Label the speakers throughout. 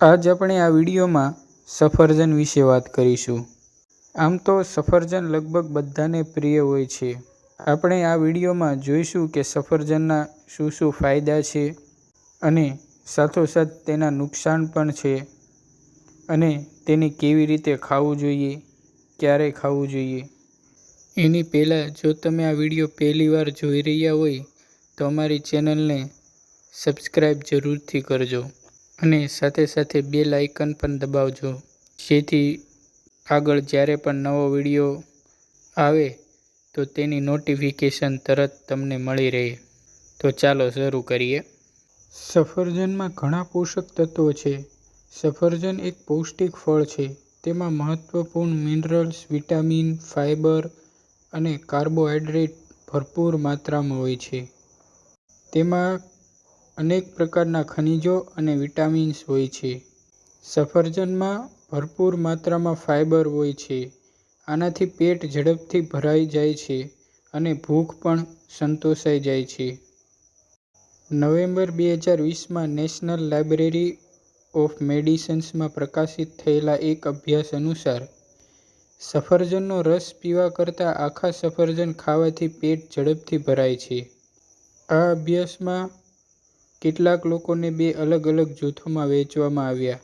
Speaker 1: આજ આપણે આ વિડીયોમાં સફરજન વિશે વાત કરીશું. આમ તો સફરજન લગભગ બધાને પ્રિય હોય છે. આપણે આ વિડીયોમાં જોઈશું કે સફરજનના શું શું ફાયદા છે અને સાથોસાથ તેના નુકસાન પણ છે અને તેને કેવી રીતે ખાવું જોઈએ, ક્યારે ખાવું જોઈએ. એની પહેલાં જો તમે આ વિડીયો પહેલીવાર જોઈ રહ્યા હોય તો અમારી ચેનલને સબસ્ક્રાઈબ જરૂરથી કરજો અને સાથે સાથે બેલ આઇકન પણ દબાવજો, જેથી આગળ જ્યારે પણ નવો વિડીયો આવે તો તેની નોટિફિકેશન તરત તમને મળી રહે. તો ચાલો શરૂ કરીએ. સફરજનમાં ઘણા પોષક તત્વો છે. સફરજન એક પૌષ્ટિક ફળ છે. તેમાં મહત્વપૂર્ણ મિનરલ્સ, વિટામિન, ફાઇબર અને કાર્બોહાઈડ્રેટ ભરપૂર માત્રામાં હોય છે. તેમાં અનેક પ્રકારના ખનિજો અને વિટામિન્સ હોય છે. સફરજનમાં ભરપૂર માત્રામાં ફાઇબર હોય છે. આનાથી પેટ ઝડપથી ભરાઈ જાય છે અને ભૂખ પણ સંતોષાઈ જાય છે. નવેમ્બર 2020માં નેશનલ લાઇબ્રેરી ઓફ મેડિસિન્સમાં પ્રકાશિત થયેલા એક અભ્યાસ અનુસાર, સફરજનનો રસ પીવા કરતાં આખા સફરજન ખાવાથી પેટ ઝડપથી ભરાય છે. આ અભ્યાસમાં કેટલાક લોકોને બે અલગ-અલગ જૂથોમાં વહેંચવામાં આવ્યા.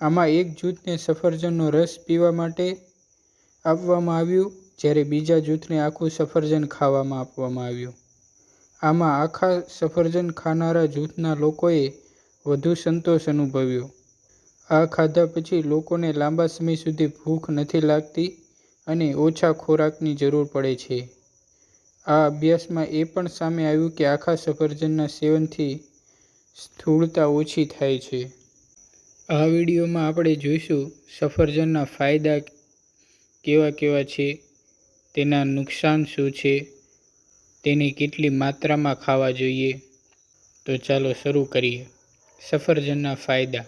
Speaker 1: આમાં એક જૂથને સફરજનનો રસ પીવા માટે આપવામાં આવ્યું, જ્યારે બીજા જૂથને આખું સફરજન ખાવામાં આપવામાં આવ્યું. આમાં આખા સફરજન ખાનારા જૂથના લોકોએ વધુ સંતોષ અનુભવ્યો. આ ખાધા પછી લોકોને લાંબા સમય સુધી ભૂખ નથી લાગતી અને ઓછા ખોરાકની જરૂર પડે છે. આ અભ્યાસમાં એ પણ સામે આવ્યું કે આખા સફરજનના સેવનથી સ્થૂળતા ઓછી થાય છે. આ વિડીયોમાં આપણે જોઈશું સફરજનના ફાયદા કેવા કેવા છે, તેના નુકસાન શું છે, તેને કેટલી માત્રામાં ખાવા જોઈએ. તો ચાલો શરૂ કરીએ. સફરજનના ફાયદા.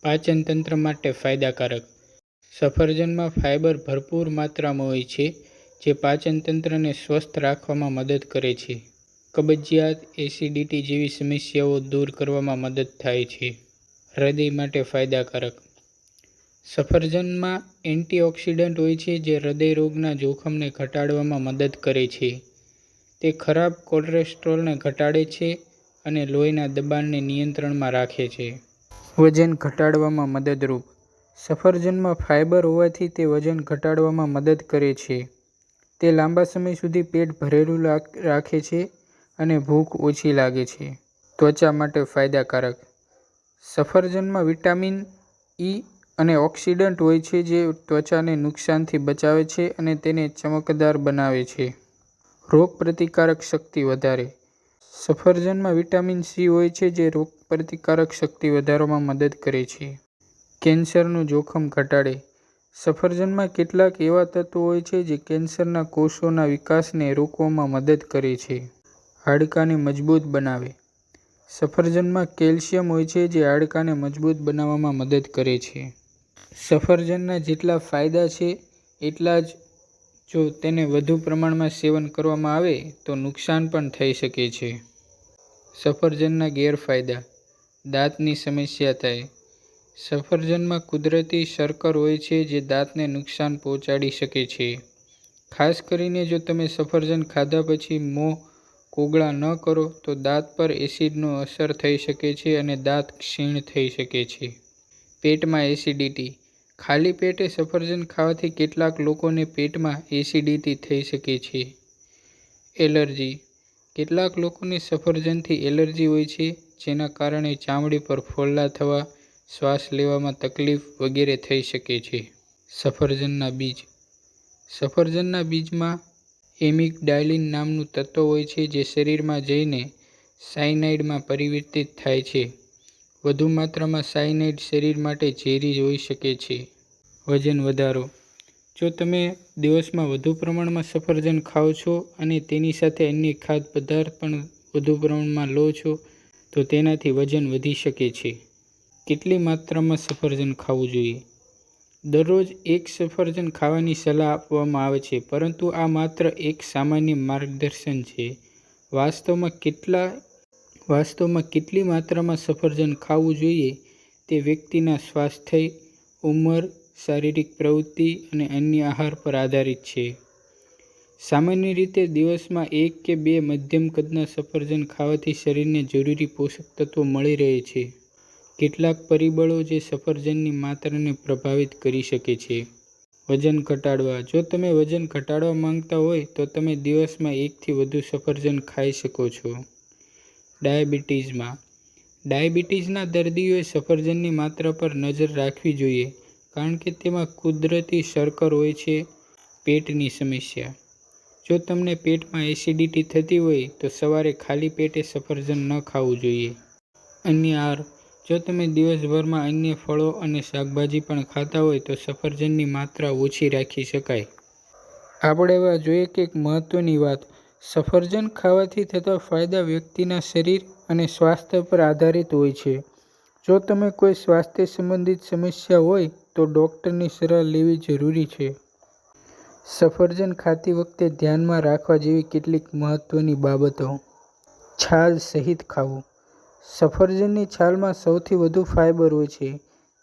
Speaker 1: પાચન તંત્ર માટે ફાયદાકારક. સફરજનમાં ફાઇબર ભરપૂર માત્રામાં હોય છે, જે પાચન તંત્રને સ્વસ્થ રાખવામાં મદદ કરે છે. કબજિયાત, એસિડિટી જેવી સમસ્યાઓ દૂર કરવામાં મદદ થાય છે. હૃદય માટે ફાયદાકારક. સફરજનમાં એન્ટીઓક્સિડન્ટ હોય છે જે હૃદય રોગના જોખમને ઘટાડવામાં મદદ કરે છે. તે ખરાબ કોલેસ્ટ્રોલને ઘટાડે છે અને લોહીના દબાણને નિયંત્રણમાં રાખે છે. વજન ઘટાડવામાં મદદરૂપ. સફરજનમાં ફાઇબર હોવાથી તે વજન ઘટાડવામાં મદદ કરે છે. તે લાંબા સમય સુધી પેટ ભરેલું રાખે છે અને ભૂખ ઓછી લાગે છે. ત્વચા માટે ફાયદાકારક. સફરજનમાં વિટામિન ઈ અને ઓક્સિડન્ટ હોય છે જે ત્વચાને નુકસાનથી બચાવે છે અને તેને ચમકદાર બનાવે છે. રોગપ્રતિકારક શક્તિ વધારે. સફરજનમાં વિટામિન સી હોય છે જે રોગપ્રતિકારક શક્તિ વધારવામાં મદદ કરે છે. કેન્સરનું જોખમ ઘટાડે. સફરજનમાં કેટલાક એવા તત્વો હોય છે જે કેન્સરના કોષોના વિકાસને રોકવામાં મદદ કરે છે. હાડકાને મજબૂત બનાવે. સફરજનમાં કેલ્શિયમ હોય છે જે હાડકાને મજબૂત બનાવવામાં મદદ કરે છે. સફરજનના જેટલા ફાયદા છે એટલા જ જો તેને વધુ પ્રમાણમાં સેવન કરવામાં આવે તો નુકસાન પણ થઈ શકે છે. સફરજનના ગેરફાયદા. દાંતની સમસ્યા થાય. સફરજનમાં કુદરતી શર્કર હોય છે જે દાંતને નુકસાન પહોંચાડી શકે છે. ખાસ કરીને જો તમે સફરજન ખાધા પછી મોં કોગળા ન કરો તો દાંત પર એસિડનો અસર થઈ શકે છે અને દાંત ક્ષીણ થઈ શકે છે. પેટમાં એસિડિટી. ખાલી પેટે સફરજન ખાવાથી કેટલાક લોકોને પેટમાં એસિડિટી થઈ શકે છે. એલર્જી. કેટલાક લોકોને સફરજનથી એલર્જી હોય છે, જેના કારણે ચામડી પર ફોલ્લા થવા, શ્વાસ લેવામાં તકલીફ વગેરે થઈ શકે છે. સફરજનના બીજ. સફરજનના બીજમાં એમિગ્ડાલિન નામનું તત્વ હોય છે જે શરીરમાં જઈને સાયનાઇડમાં પરિવર્તિત થાય છે. વધુ માત્રામાં સાયનાઇડ શરીર માટે ઝેરી હોઈ શકે છે. વજન વધારો. જો તમે દિવસમાં વધુ પ્રમાણમાં સફરજન ખાઓ છો અને તેની સાથે અન્ય ખાદ્ય પદાર્થ પણ વધુ પ્રમાણમાં લો છો તો તેનાથી વજન વધી શકે છે. કેટલી માત્રામાં સફરજન ખાવું જોઈએ? દરરોજ એક સફરજન ખાવાની સલાહ આપવામાં આવે છે, પરંતુ આ માત્ર એક સામાન્ય માર્ગદર્શન છે. વાસ્તવમાં કેટલી માત્રામાં સફરજન ખાવું જોઈએ તે વ્યક્તિના સ્વાસ્થ્ય, ઉંમર, શારીરિક પ્રવૃત્તિ અને અન્ય આહાર પર આધારિત છે. સામાન્ય રીતે દિવસમાં 1 કે 2 મધ્યમ કદના સફરજન ખાવાથી શરીરને જરૂરી પોષક તત્વો મળી રહે છે. કેટલાક પરિબળો જે સફરજનની માત્રાને પ્રભાવિત કરી શકે છે. વજન ઘટાડવા. જો તમે વજન ઘટાડવા માંગતા હોય તો તમે દિવસમાં 1 થી વધુ સફરજન ખાઈ શકો છો. ડાયાબિટીસમાં. ડાયાબિટીસના દર્દીઓએ સફરજનની માત્રા પર નજર રાખવી જોઈએ કારણ કે તેમાં કુદરતી શર્કર હોય છે. પેટની સમસ્યા. જો તમને પેટમાં એસિડિટી થતી હોય તો સવારે ખાલી પેટે સફરજન ન ખાવું જોઈએ. અન્ય આહાર. જો તમે દિવસભરમાં અન્ય ફળો અને શાકભાજી પણ ખાતા હોય તો સફરજનની માત્રા ઓછી રાખી શકાય. આપણે હવે જોઈએ કે એક મહત્વની વાત. સફરજન ખાવાથી થતા ફાયદા વ્યક્તિના શરીર અને સ્વાસ્થ્ય પર આધારિત હોય છે. જો તમે કોઈ સ્વાસ્થ્ય સંબંધિત સમસ્યા હોય તો ડૉક્ટરની સલાહ લેવી જરૂરી છે. સફરજન ખાતી વખતે ધ્યાનમાં રાખવા જેવી કેટલીક મહત્વની બાબતો. છાલ સહિત ખાવું. સફરજનની છાલમાં સૌથી વધુ ફાઇબર હોય છે.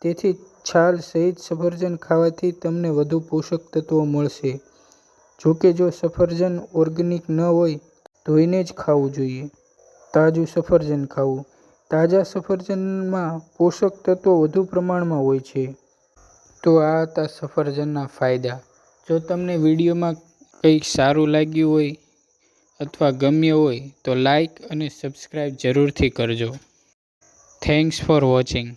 Speaker 1: તેથી છાલ સહિત સફરજન ખાવાથી તમને વધુ પોષક તત્વો મળશે. જોકે જો સફરજન ઓર્ગેનિક ન હોય ધોઈને જ ખાવું જોઈએ. તાજું સફરજન ખાવું. તાજા સફરજનમાં પોષક તત્વો વધુ પ્રમાણમાં હોય છે. તો આ હતા સફરજનના ફાયદા. જો તમને વિડીયોમાં કંઈક સારું લાગ્યું હોય અથવા ગમ્યું હોય તો લાઈક અને સબસ્ક્રાઇબ જરૂરથી કરજો. Thanks for watching.